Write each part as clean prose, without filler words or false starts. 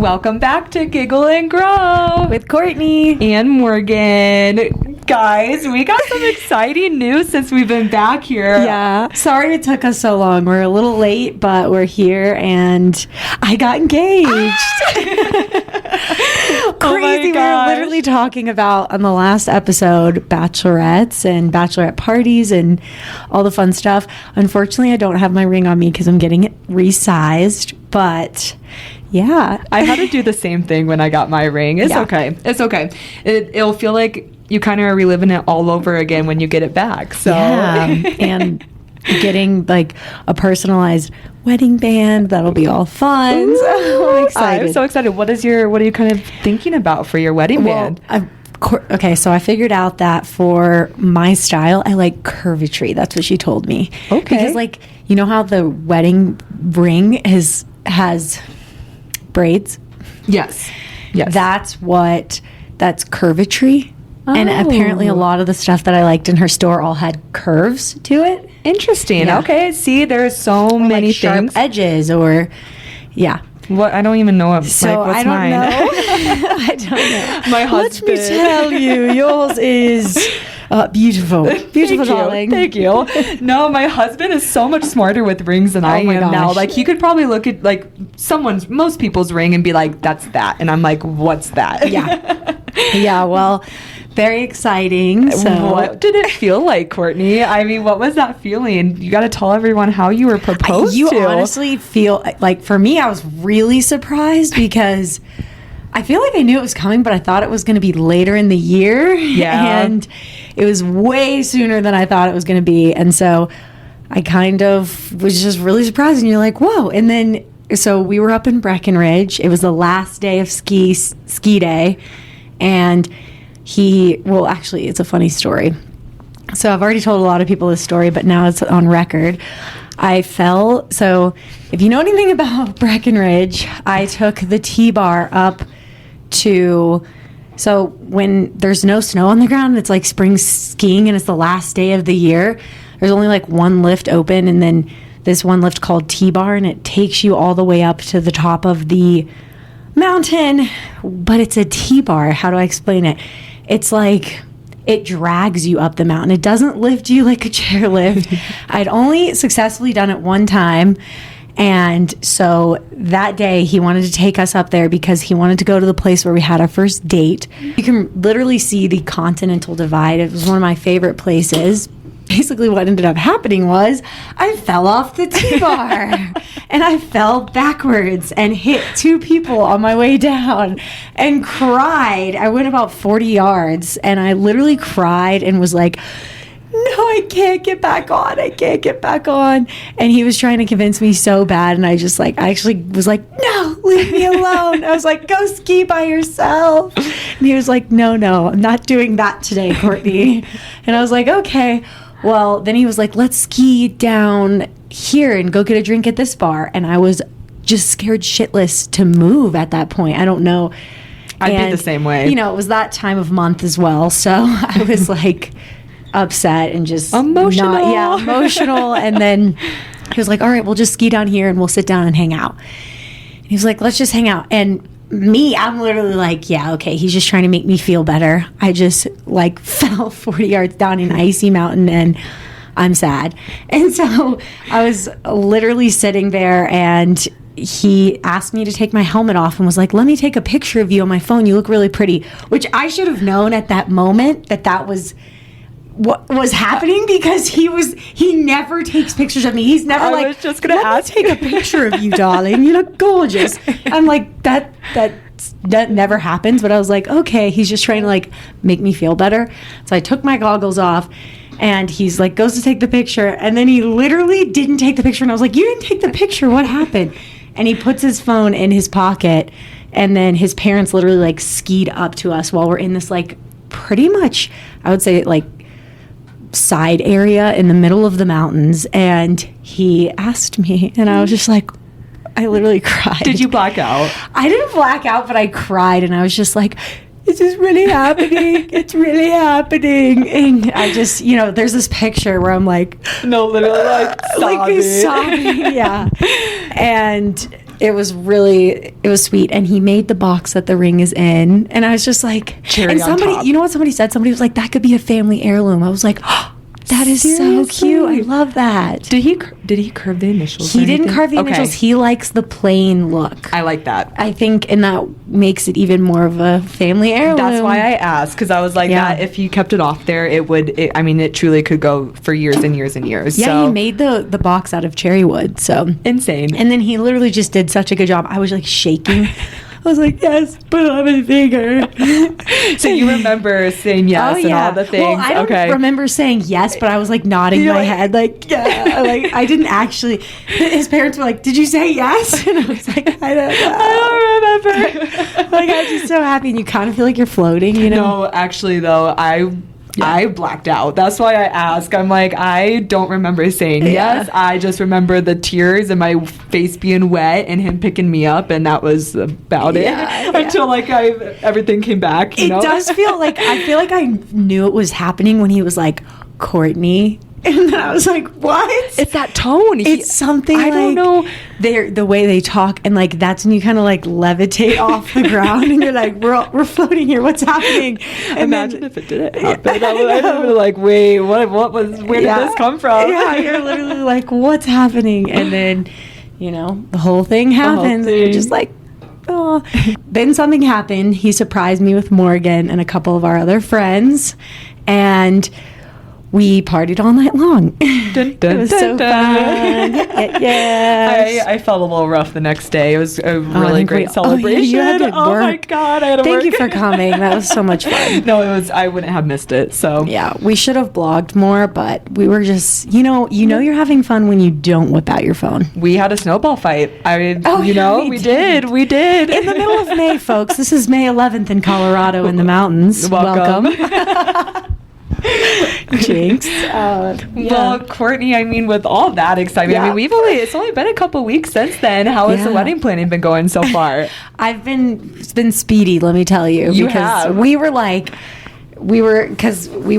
Welcome back to Giggle and Grow with Courtney and Morgan. Guys, we got some exciting news since we've been back here. Yeah, sorry it took us so long. We're a little late, but we're here, and I got engaged. Crazy. We were literally talking about on the last episode bachelorettes and bachelorette parties and all the fun stuff. Unfortunately, I don't have my ring on me because I'm getting it resized, but yeah. I had to do the same thing when I got my ring. It's okay. It's okay. It'll feel like you kind of are reliving it all over again when you get it back. So yeah. And getting like a personalized wedding band, that'll be all fun. Ooh, so I'm excited. I'm so excited. What are you kind of thinking about for your wedding band? Okay, so I figured out that for my style, I like curvatry. That's what she told me. Okay. Because like, you know how the wedding ring has braids? Yes. That's curvatry. Oh. And apparently a lot of the stuff that I liked in her store all had curves to it. Interesting. Yeah. Okay. See, there's so many like sharp things. Edges or, yeah. What? I don't even know. What's mine. Know. I don't know. My husband. Let me tell you, yours is beautiful. Beautiful, darling. Thank you. No, my husband is so much smarter with rings than I am now. Like, he could probably look at like most people's ring and be like, "That's that," and I'm like, "What's that?" Yeah. Yeah. Well. Very exciting. So. What did it feel like, Courtney? I mean, what was that feeling? You got to tell everyone how you were proposed to. You honestly feel like, for me, I was really surprised because I feel like I knew it was coming, but I thought it was going to be later in the year. Yeah. And it was way sooner than I thought it was going to be. And so I kind of was just really surprised. And you're like, whoa. And then, so we were up in Breckenridge. It was the last day of ski day. And actually, it's a funny story. So I've already told a lot of people this story, but now it's on record. So if you know anything about Breckenridge, I took the T-bar up so when there's no snow on the ground, it's like spring skiing and it's the last day of the year. There's only like one lift open, and then this one lift called T-bar, and it takes you all the way up to the top of the mountain, but it's a T-bar. How do I explain it? It's like it drags you up the mountain. It doesn't lift you like a chairlift. I'd only successfully done it one time. And so that day he wanted to take us up there because he wanted to go to the place where we had our first date. You can literally see the Continental Divide. It was one of my favorite places. Basically what ended up happening was I fell off the T-bar and I fell backwards and hit two people on my way down and cried. I went about 40 yards and I literally cried and was like, no, I can't get back on. I can't get back on. And he was trying to convince me so bad. And I actually was like, no, leave me alone. I was like, go ski by yourself. And he was like, no, I'm not doing that today, Courtney. And I was like, okay. Well, then he was like, let's ski down here and go get a drink at this bar. And I was just scared shitless to move at that point. I don't know. I'd be the same way. You know, it was that time of month as well. So I was like upset and just emotional. Emotional. And then he was like, all right, we'll just ski down here and we'll sit down and hang out. And he was like, let's just hang out. And I'm literally like, yeah, okay, he's just trying to make me feel better. I just like fell 40 yards down an icy mountain and I'm sad. And so I was literally sitting there and he asked me to take my helmet off and was like, let me take a picture of you on my phone. You look really pretty, which I should have known at that moment that was what was happening because he never takes pictures of me. He's never I was just gonna ask, take a picture of you, darling. You look gorgeous. I'm like, that never happens. But I was like, okay, he's just trying to like make me feel better. So I took my goggles off and he's like, goes to take the picture. And then he literally didn't take the picture. And I was like, you didn't take the picture. What happened? And he puts his phone in his pocket. And then his parents literally like skied up to us while we're in this like pretty much, I would say like side area in the middle of the mountains. And he asked me and I was just like, I literally cried. Did you black out? I didn't black out, but I cried and I was just like, this is really happening. It's really happening. And I just, there's this picture where I'm like, no, literally like sobbing. Yeah. And it was sweet. And he made the box that the ring is in. And I was just like, cherry and on somebody, top. you know what somebody said? Somebody was like, that could be a family heirloom. I was like, oh, that is Seriously? so cute. I love that. Did he carve the initials? He or didn't anything? carve the Okay. initials. He likes the plain look. I like that. I think, and that makes it even more of a family heirloom. That's why I asked, because I was like, Yeah. that if you kept it off there, it truly could go for years and years and years. Yeah, so. he made the box out of cherry wood. So Insane. and then he literally just did such a good job. I was like shaking. I was like, yes, put it on my finger. So you remember saying yes and all the things. Well, I don't remember saying yes, but I was like nodding my head, like, yeah. Like, I didn't actually. His parents were like, did you say yes? And I was like, I don't know. I don't remember. Like, I'm just so happy. And you kind of feel like you're floating, you know? No, actually, though, I blacked out. That's why I ask. I'm like, I don't remember saying yes. I just remember the tears and my face being wet and him picking me up, and that was about it. Until like everything came back. You know? Does feel like I knew it was happening when he was like, Courtney. And then I was like, what? It's that tone. It's something I don't know. The way they talk, and like that's when you kind of like levitate off the ground, and you're like, we're floating here. What's happening? And Imagine if it didn't happen. I would be like, wait, where did this come from? Yeah, you're literally like, what's happening? And then, the whole thing happens, and you're just like, oh. Then something happened. He surprised me with Morgan and a couple of our other friends, and we partied all night long. Dun, dun, it was dun, so dun. fun. Yeah. I felt a little rough the next day. It was a really great celebration. You had to work. Oh my God, I had to Thank work. you for coming. That was so much fun. No, I wouldn't have missed it. So yeah, we should have blogged more, but we were just, you're having fun when you don't whip out your phone. We had a snowball fight. We did. We did. In the middle of May, folks. This is May 11th in Colorado in the mountains. Welcome. Jinx. Well, Courtney, with all that excitement, it's only been a couple weeks since then. How has the wedding planning been going so far? It's been speedy, let me tell you. You because have. we were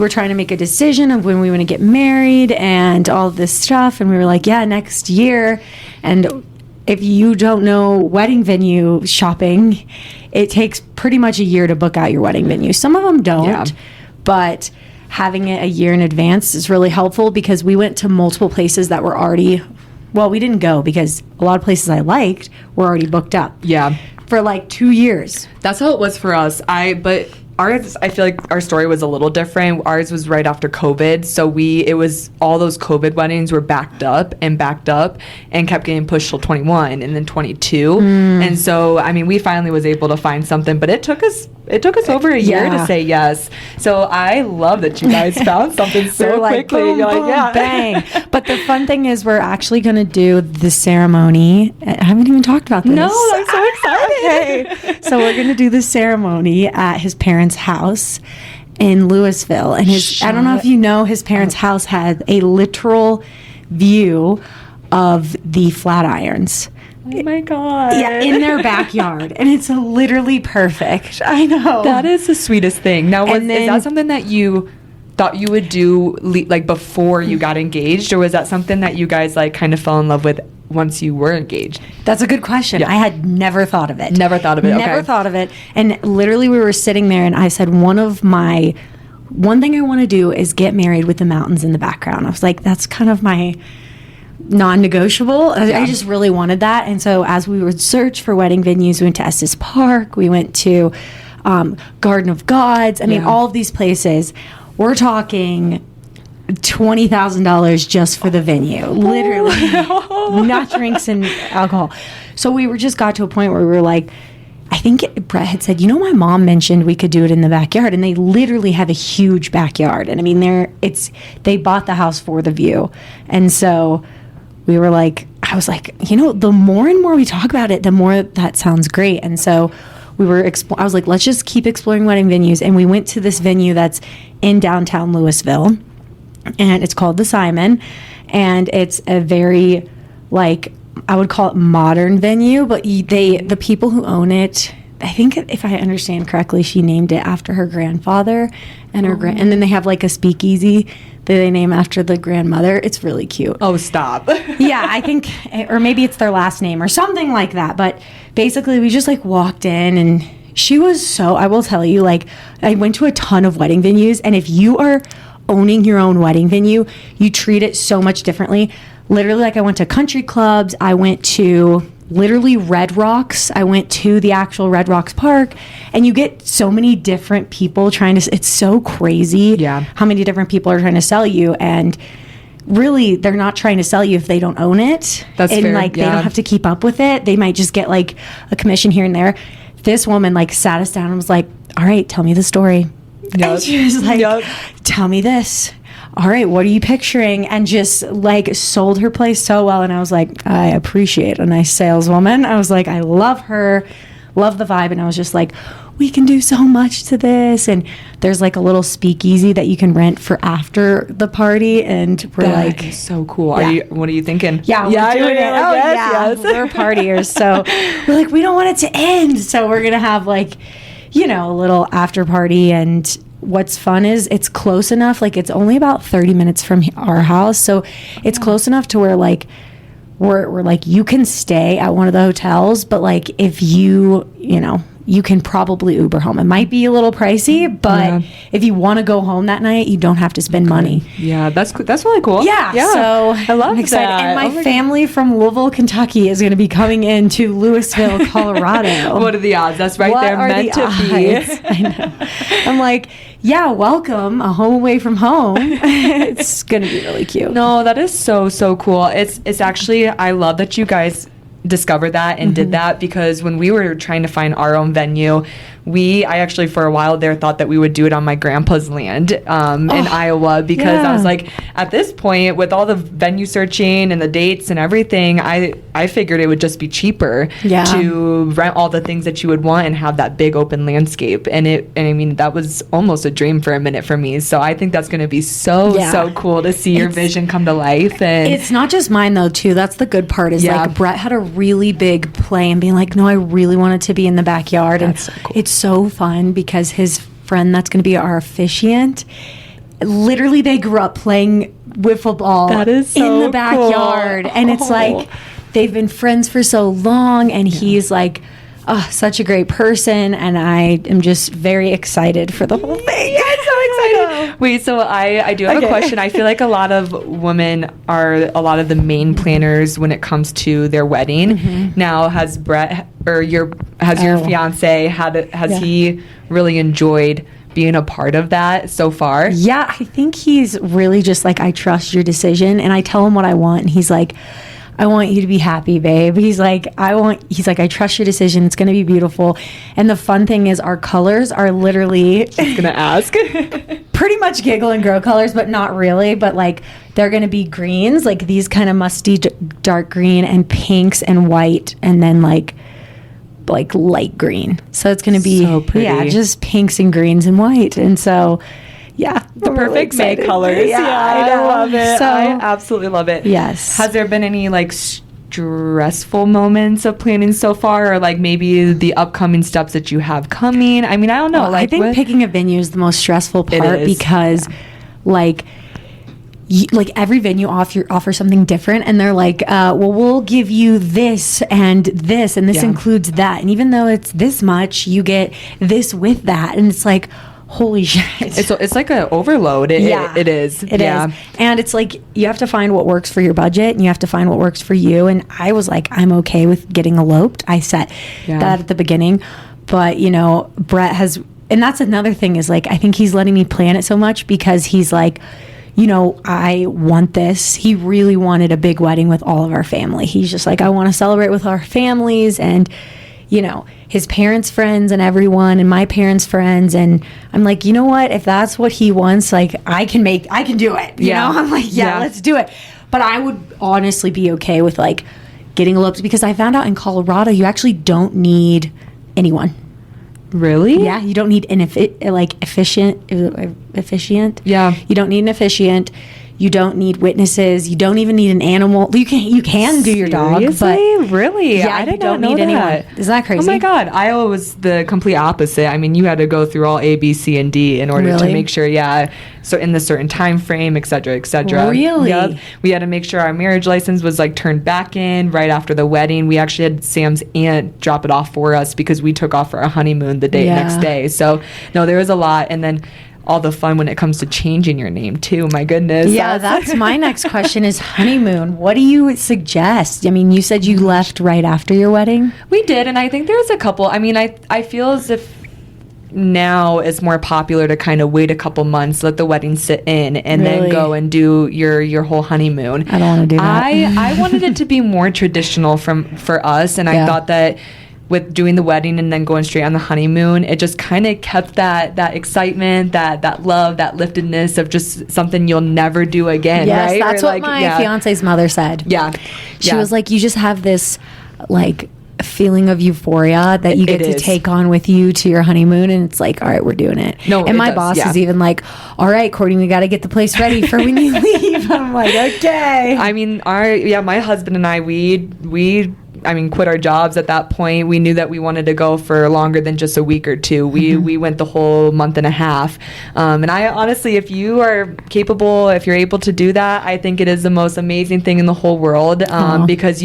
trying to make a decision of when we want to get married and all this stuff, and we were like, yeah, next year. And if you don't know wedding venue shopping, it takes pretty much a year to book out your wedding venue. Some of them don't, but having it a year in advance is really helpful, because we went to multiple places that were already, we didn't go because a lot of places I liked were already booked up. Yeah. For like 2 years. That's how it was for us. But ours, I feel like our story was a little different. Ours was right after COVID. So it was all those COVID weddings were backed up and kept getting pushed till 21 and then 22. And so, we finally was able to find something, but it took us over a year to say yes. So I love that you guys found something so quickly. Boom, You're boom, like, yeah. bang. But the fun thing is we're actually going to do the ceremony. I haven't even talked about this. No, I'm so excited. Okay. So we're going to do the ceremony at his parents' house in Louisville. And I don't know if you know, his parents' house had a literal view of the Flatirons. Oh my God. Yeah, in their backyard. And it's literally perfect. I know. That is the sweetest thing. Now, is that something that you thought you would do before you got engaged, or was that something that you guys kind of fell in love with once you were engaged? That's a good question. Yeah. I had never thought of it. Never thought of it. And literally we were sitting there and I said, one thing I want to do is get married with the mountains in the background. I was like, that's kind of my non-negotiable. I just really wanted that. And so as we would search for wedding venues, we went to Estes Park, we went to Garden of Gods. All of these places. We're talking $20,000 just for the venue, literally, not drinks and alcohol. So we got to a point where we were like, I think Brett had said, my mom mentioned we could do it in the backyard, and they literally have a huge backyard. And they bought the house for the view. And so we were like, I was like, the more and more we talk about it, the more that sounds great. And so I was like, let's just keep exploring wedding venues. And we went to this venue that's in downtown Louisville, and it's called the Simon. And it's a very, I would call it modern venue, but the people who own it, think if I understand correctly, she named it after her grandfather and her and then they have like a speakeasy that they name after the grandmother. It's really cute. Oh, stop. Yeah, I think, or maybe it's their last name or something like that. But basically, we just like walked in and she was so, I will tell you, like, I went to a ton of wedding venues, and if you are owning your own wedding venue, you treat it so much differently. Literally, like, I went to country clubs, I went to literally Red Rocks, I went to the actual Red Rocks Park, and you get so many different people trying to, it's so crazy how many different people are trying to sell you, and really they're not trying to sell you if they don't own it. That's and fair. Like they don't have to keep up with it. They might just get like a commission here and there. This woman like sat us down and was like, all right, tell me the story. And she was like, tell me this. All right, what are you picturing? And just like sold her place so well. And I was like, I appreciate a nice saleswoman. I was like, I love her, love the vibe. And I was just like, we can do so much to this. And there's like a little speakeasy that you can rent for after the party. And we're That like, is so cool. Yeah. What are you thinking? yeah, we're doing it. Oh, yeah. We're partiers. So we're like, we don't want it to end. So we're going to have like, you know, a little after party. And what's fun is it's close enough. Like it's only about 30 minutes from our house. So it's close enough to where like, we're like, you can stay at one of the hotels, but like if you know, you can probably Uber home. It might be a little pricey, but if you want to go home that night, you don't have to spend money. Yeah, that's really cool. Yeah. So I love I'm excited. that. And my family from Louisville, Kentucky is going to be coming into Louisville, Colorado. What are the odds? That's right. They're meant to be. I know. I'm like, yeah, welcome, a home away from home. It's going to be really cute. No, that is so cool. It's actually, I love that you guys discovered that and did that, because when we were trying to find our own venue, I actually for a while there thought that we would do it on my grandpa's land in Iowa, because I was like, at this point with all the venue searching and the dates and everything, I figured it would just be cheaper to rent all the things that you would want and have that big open landscape, and I mean that was almost a dream for a minute for me. So I think that's going to be so cool to see your vision come to life. And it's not just mine though too. That's the good part is like Brett had a really big play and being like, no, I really want it to be in the backyard. That's and so cool. It's so fun because his friend that's going to be our officiant, literally they grew up playing wiffle ball in the backyard. Cool. And it's like they've been friends for so long, and he's like such a great person, and I am just very excited for the whole thing. I'm so excited. Wait, so I do have a question. I feel like a lot of women are a lot of the main planners when it comes to their wedding. Now, has Brett or your fiance has he really enjoyed being a part of that so far? Yeah, I think he's really just like, I trust your decision, and I tell him what I want, and he's like, I want you to be happy, babe. He's like, I trust your decision. It's going to be beautiful. And the fun thing is our colors are literally going to ask pretty much Giggle and Grow colors, but not really. But like, they're going to be greens, like these kind of musty dark green, and pinks and white, and then like light green. So it's going to be so pretty. Just pinks and greens and white. And so the perfect May colors. I love it. So, I absolutely love it. Yes. Has there been any like stressful moments of planning so far, or like maybe the upcoming steps that you have coming? I mean, I don't know. Well, I think picking a venue is the most stressful part, because like every venue offers something different, and they're like, well, we'll give you this and this, and this includes that, and even though it's this much, you get this with that, and it's like, holy shit. It's like an overload. It is. It is. And it's like, you have to find what works for your budget, and you have to find what works for you. And I was like, I'm okay with getting eloped. I set that at the beginning. But, you know, Brett has, and that's another thing is like, I think he's letting me plan it so much because he's like, you know, I want this. He really wanted a big wedding with all of our family. He's just like, I want to celebrate with our families, and you know, his parents' friends and everyone, and my parents' friends. And I'm like, you know what? If that's what he wants, like, I can do it. You know? I'm like, let's do it. But I would honestly be okay with like getting eloped, because I found out in Colorado, you actually don't need anyone. Really? Yeah, you don't need an officiant. Yeah. You don't need an officiant. You don't need witnesses. You don't even need an animal. You can do your dog, but really, yeah, I you did don't not know need that. anyone. Isn't that crazy? Oh my God, Iowa was the complete opposite. I mean, you had to go through all A, B, C, and D in order to Really? make sure, so in the certain time frame, et cetera, et cetera. Really? Yep. We had to make sure our marriage license was like turned back in right after the wedding. We actually had Sam's aunt drop it off for us because we took off for our honeymoon the next day. So no, there was a lot, and then all the fun when it comes to changing your name too. My goodness. Yeah, that's my next question is honeymoon. What do you suggest? I mean, you said you left right after your wedding. We did, and I think there's a couple. I mean, I feel as if now it's more popular to kind of wait a couple months, let the wedding sit in, and then go and do your whole honeymoon. I don't want to do that. I wanted it to be more traditional for us, and I thought that with doing the wedding and then going straight on the honeymoon, it just kind of kept that excitement, that love, that liftedness of just something you'll never do again. Yes, right? that's what my fiance's mother said. Yeah. She was like, you just have this like feeling of euphoria that you get to take on with you to your honeymoon, and it's like, all right, we're doing it. No, and my boss is even like, all right, Courtney, we got to get the place ready for when you leave. I'm like, okay. I mean, my husband and I, we quit our jobs at that point. We knew that we wanted to go for longer than just a week or two. We went the whole month and a half. And I honestly, if you are capable, if you're able to do that, I think it is the most amazing thing in the whole world. Because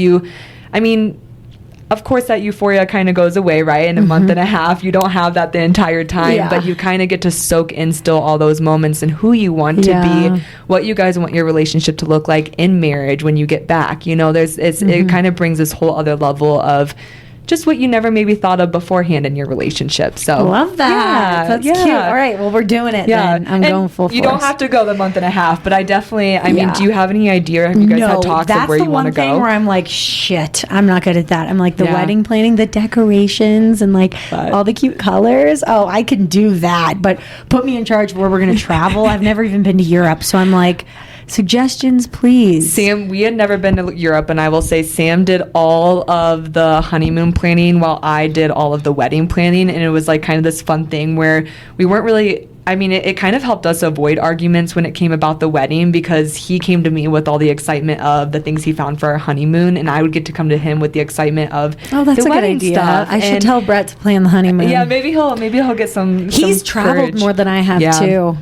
of course, that euphoria kind of goes away, right? In a month and a half, you don't have that the entire time, but you kind of get to soak in still all those moments and who you want to be, what you guys want your relationship to look like in marriage when you get back. You know, it kind of brings this whole other level of just what you never maybe thought of beforehand in your relationship. So love that. That's cute. All right, well, we're doing it then. I'm going full force. You don't have to go the month and a half, but I definitely, I mean, do you have any idea? Have you guys had talks of where you want to go? That's the one thing where I'm like, shit, I'm not good at that. I'm like, the wedding planning, the decorations, and like all the cute colors. Oh, I can do that, but put me in charge of where we're going to travel. I've never even been to Europe, so I'm like, suggestions, please. Sam, we had never been to Europe, and I will say Sam did all of the honeymoon planning while I did all of the wedding planning, and it was like kind of this fun thing where we weren't really, I mean, it kind of helped us avoid arguments when it came about the wedding, because he came to me with all the excitement of the things he found for our honeymoon, and I would get to come to him with the excitement of that's the a wedding good idea. stuff. I should tell Brett to plan the honeymoon. Yeah, maybe he'll get some. He's traveled more than I have too.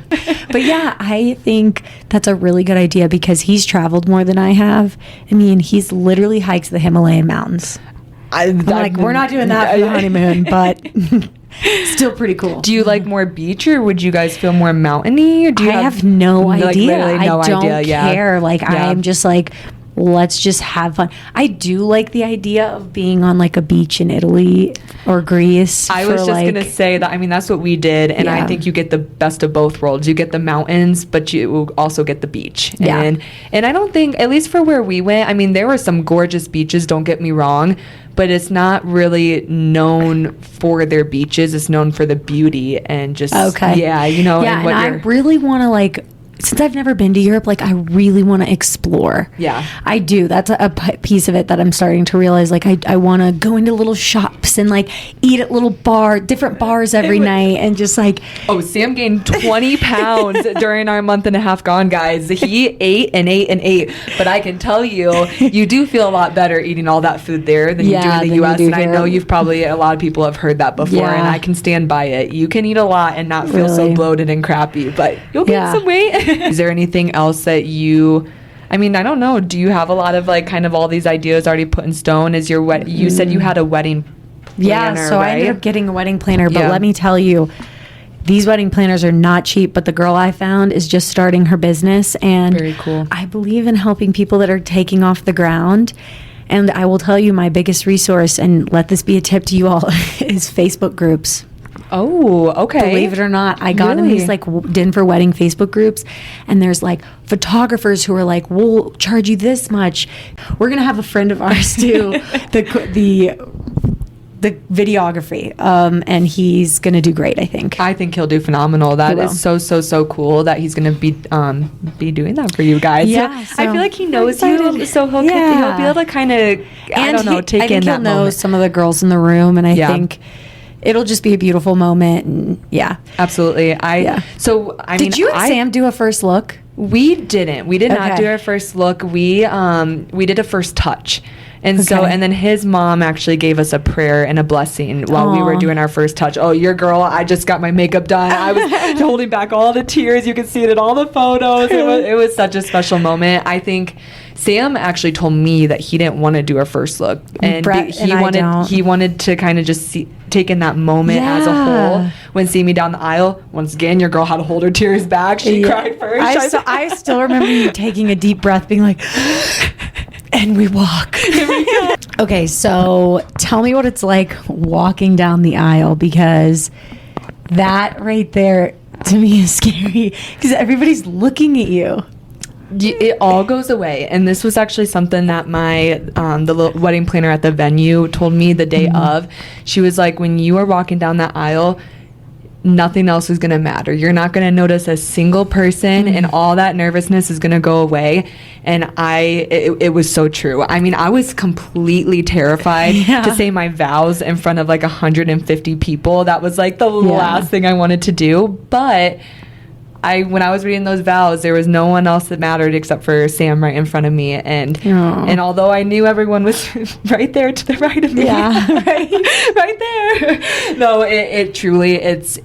But yeah, I think that's a really good idea because he's traveled more than I have. I mean, he's literally hiked the Himalayan mountains. I'm like, we're not doing that for the honeymoon, but still pretty cool. Do you like more beach, or would you guys feel more mountainy? Or do you have no idea. No I don't idea. care. Like, I'm just like, let's just have fun. I do like the idea of being on like a beach in Italy or Greece. I was just gonna say that. I mean, that's what we did, and I think you get the best of both worlds. You get the mountains, but you also get the beach. And I don't think, at least for where we went, I mean, there were some gorgeous beaches. Don't get me wrong, but it's not really known for their beaches. It's known for the beauty and just you know. Yeah, and I really want to like. Since I've never been to Europe, like, I really want to explore. Yeah. I do. That's a piece of it that I'm starting to realize. Like, I want to go into little shops and, like, eat at different bars every night and just, like... Oh, Sam gained 20 pounds during our month and a half gone, guys. He ate and ate and ate. But I can tell you, you do feel a lot better eating all that food there than you do in the U.S. And I know a lot of people have heard that before, and I can stand by it. You can eat a lot and not feel so bloated and crappy, but you'll gain some weight. Is there anything else that you, I mean, I don't know, do you have a lot of like kind of all these ideas already put in stone? Is your you said you had a wedding planner, so right? I ended up getting a wedding planner, but let me tell you, these wedding planners are not cheap, but the girl I found is just starting her business, and very cool. I believe in helping people that are taking off the ground. And I will tell you, my biggest resource, and let this be a tip to you all, is Facebook groups. Oh, okay. Believe it or not, I got in these like Denver wedding Facebook groups, and there's like photographers who are like, we'll charge you this much. We're gonna have a friend of ours do the videography, and he's gonna do great. I think he'll do phenomenal. That is so cool that he's gonna be doing that for you guys. Yeah, so I feel like he knows you, so he'll be able to kind of take in that he'll know moment. Some of the girls in the room, and I think it'll just be a beautiful moment. And absolutely. Did you and Sam do a first look? We didn't. We did not Okay. do our first look. We did a first touch. And so, Okay. and then his mom actually gave us a prayer and a blessing while we were Aw. doing our first touch. Oh, your girl, I just got my makeup done. I was holding back all the tears. You can see it in all the photos. It was such a special moment. I think Sam actually told me that he didn't want to do our first look. And Brett and I don't. he wanted to kind of just take in that moment as a whole. Yeah. When seeing me down the aisle, once again, your girl had to hold her tears back. She cried first. I still remember you taking a deep breath, being like, and we walk. Okay, so tell me what it's like walking down the aisle, because that right there to me is scary because everybody's looking at you. It all goes away, and this was actually something that my the little wedding planner at the venue told me the day of. She was like, when you are walking down that aisle, nothing else is going to matter. You're not going to notice a single person, and all that nervousness is going to go away. And it was so true. I mean, I was completely terrified to say my vows in front of like 150 people. That was like the last thing I wanted to do. But when I was reading those vows, there was no one else that mattered except for Sam right in front of me. And although I knew everyone was right there to the right of me, right there. No, it truly, it's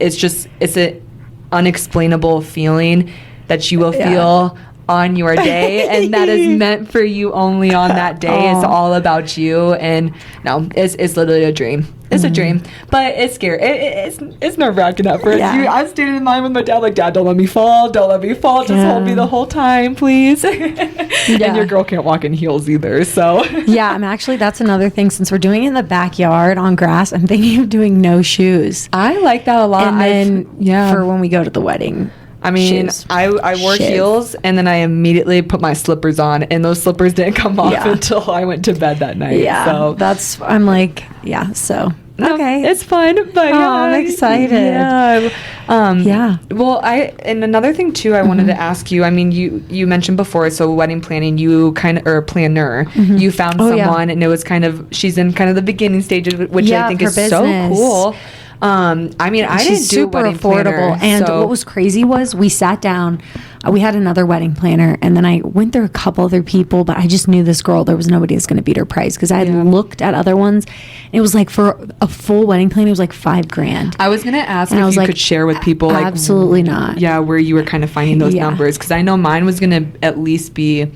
an unexplainable feeling that you will feel on your day, and that is meant for you only on that day. It's all about you, and no, it's literally a dream. It's a dream, but it's scary. It's nerve-wracking at first. I stayed in line with my dad, like, Dad, don't let me fall. Don't let me fall. Just hold me the whole time, please. And your girl can't walk in heels either, so. I'm actually, that's another thing. Since we're doing it in the backyard on grass, I'm thinking of doing no shoes. I like that a lot. And then for when we go to the wedding. I mean, I wore heels, and then I immediately put my slippers on, and those slippers didn't come off until I went to bed that night. So I'm like, so. Okay, it's fun, but I'm excited. Well, and another thing too, I wanted to ask you. I mean, you mentioned before, so wedding planning, you kind of, or planner, you found someone, and it was she's in kind of the beginning stages, which I think is so cool. I mean, I didn't do wedding affordable. planner, and what was crazy was we sat down. We had another wedding planner, and then I went through a couple other people, but I just knew this girl. There was nobody that's going to beat her price because I had looked at other ones. And it was like for a full wedding planner, it was like $5,000. I was going to ask if you could share with people, like, absolutely not. Yeah, where you were kind of finding those numbers, because I know mine was going to at least be.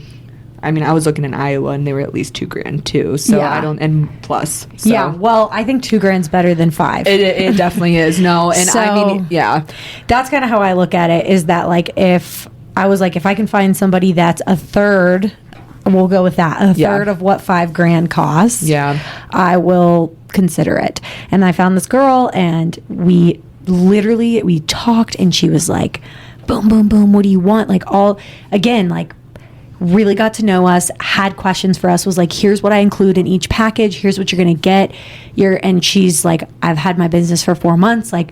I mean, I was looking in Iowa, and they were at least $2,000 too. So I don't, and plus. So. Yeah, well, I think $2,000's better than $5,000. It definitely is. No, and so, I mean, that's kind of how I look at it. Is that like if I can find somebody that's a third, we'll go with that, a third of what $5,000 costs. Yeah, I will consider it. And I found this girl, and we talked, and she was like, boom, boom, boom. What do you want? Like really got to know us, had questions for us, was like, here's what I include in each package, here's what you're gonna get. And she's like, I've had my business for 4 months, like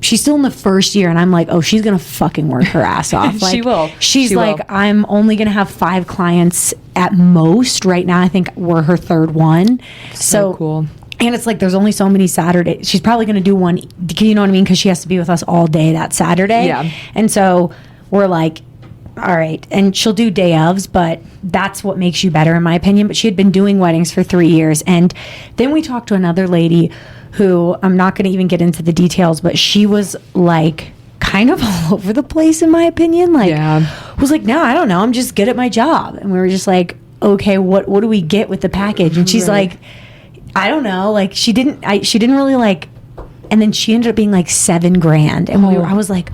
she's still in the first year, and I'm like, oh, she's gonna fucking work her ass off. Like, she will. She's like, I'm only gonna have 5 clients at most right now. I think we're her third one. So cool. And it's like, there's only so many Saturdays. She's probably going to do one, you know what I mean? Because she has to be with us all day that Saturday. Yeah. And so we're like, all right. And she'll do day ofs, but that's what makes you better, in my opinion. But she had been doing weddings for 3 years. And then we talked to another lady who, I'm not going to even get into the details, but she was like kind of all over the place, in my opinion. Like, was like, no, I don't know. I'm just good at my job. And we were just like, okay, what do we get with the package? And she's like, I don't know. Like, she didn't really like, and then she ended up being like $7,000. And I was like,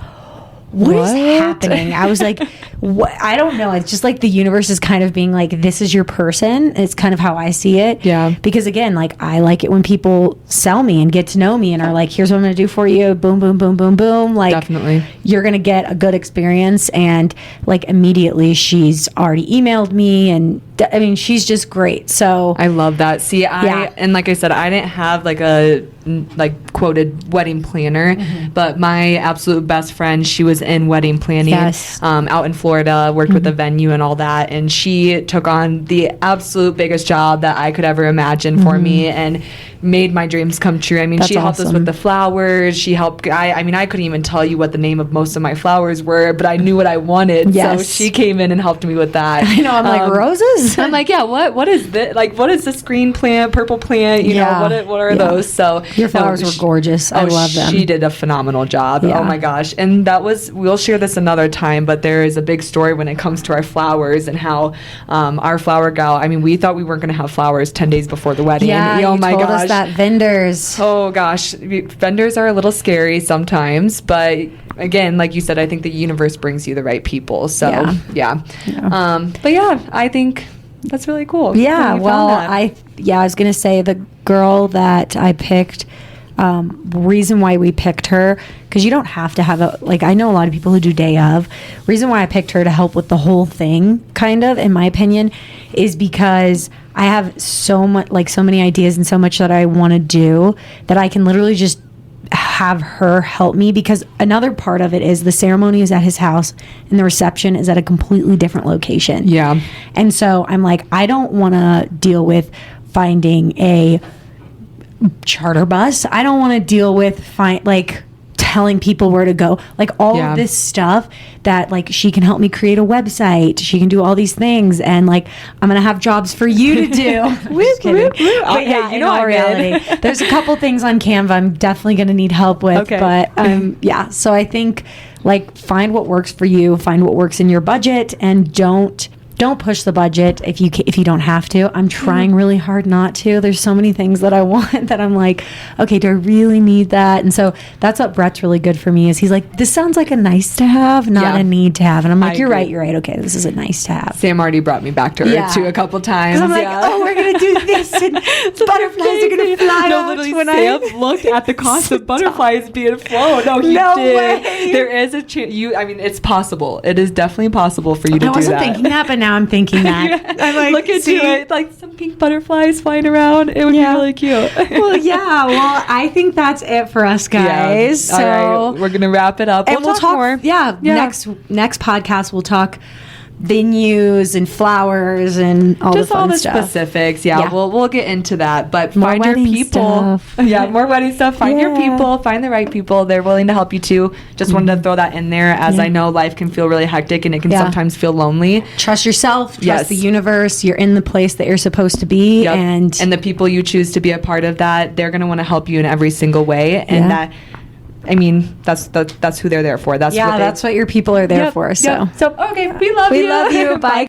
what is happening? I was like, what? I don't know. It's just like the universe is kind of being like, this is your person. It's kind of how I see it. Yeah. Because again, like, I like it when people sell me and get to know me and are like, here's what I'm going to do for you. Boom, boom, boom, boom, boom. Like, definitely, you're going to get a good experience. And like, immediately she's already emailed me, and I mean, she's just great. So I love that. See, and like I said, I didn't have like quoted wedding planner, but my absolute best friend, she was years in wedding planning. Yes. Out in Florida, worked with the venue and all that, and she took on the absolute biggest job that I could ever imagine for me, and made my dreams come true. I mean, That's she helped us awesome. with the flowers. She helped. I mean, I couldn't even tell you what the name of most of my flowers were, but I knew what I wanted. Yes. So she came in and helped me with that. I know. I'm like, roses? I'm like, yeah. What is this? Like, what is this green plant, purple plant? You know, what are those? So your flowers were gorgeous. I love them. She did a phenomenal job. Yeah. Oh my gosh. And that was. We'll share this another time, but there is a big story when it comes to our flowers and how our flower gal. I mean, we thought we weren't going to have flowers 10 days before the wedding. Yeah, Oh you my told gosh. us that vendors. Oh gosh, vendors are a little scary sometimes, but again, like you said, I think the universe brings you the right people. So yeah. But yeah, I think that's really cool. Yeah, that you well, found that. I was gonna say the girl that I picked. Reason why we picked her, because you don't have to have I know a lot of people who do day of. Reason why I picked her to help with the whole thing, kind of, in my opinion, is because I have so many ideas and so much that I want to do that I can literally just have her help me, because another part of it is the ceremony is at his house and the reception is at a completely different location. Yeah. And so I'm like, I don't want to deal with finding a charter bus. I don't want to deal with telling people where to go, all of this stuff that she can help me create a website, she can do all these things, and I'm gonna have jobs for you to do. Just kidding. But yeah, in all reality, there's a couple things on Canva I'm definitely gonna need help with. Okay. But so I think find what works for you, find what works in your budget, and don't push the budget if you don't have to. I'm trying really hard not to. There's so many things that I want that I'm like, okay, do I really need that? And so that's what Brett's really good for me, is he's like, this sounds like a nice to have, not a need to have. And I'm like, you're right. Okay, this is a nice to have. Sam already brought me back to Earth too a couple times. I'm like, oh, we're gonna do this, and butterflies are gonna fly out. Literally, Sam looked at the cost of butterflies being flown. No, he No did. way. There is a chance. I mean, it's possible. It is definitely possible for you to do that. I wasn't thinking that, but now I'm thinking that. I'm like, look into it, some pink butterflies flying around. It would be really cute. Well, I think that's it for us guys. So all right, we're gonna wrap it up, and we'll talk more. Next podcast we'll talk venues and flowers and all just the fun all the stuff. specifics. We'll get into that, but More find your wedding people. stuff. More wedding stuff. Find your people, find the right people. They're willing to help you too. Just wanted to throw that in there, as I know life can feel really hectic and it can sometimes feel lonely. Trust yourself, trust the universe. You're in the place that you're supposed to be. And the people you choose to be a part of that, they're going to want to help you in every single way. And that, I mean, that's who they're there for. That's what your people are there for. So okay, we love you. Bye.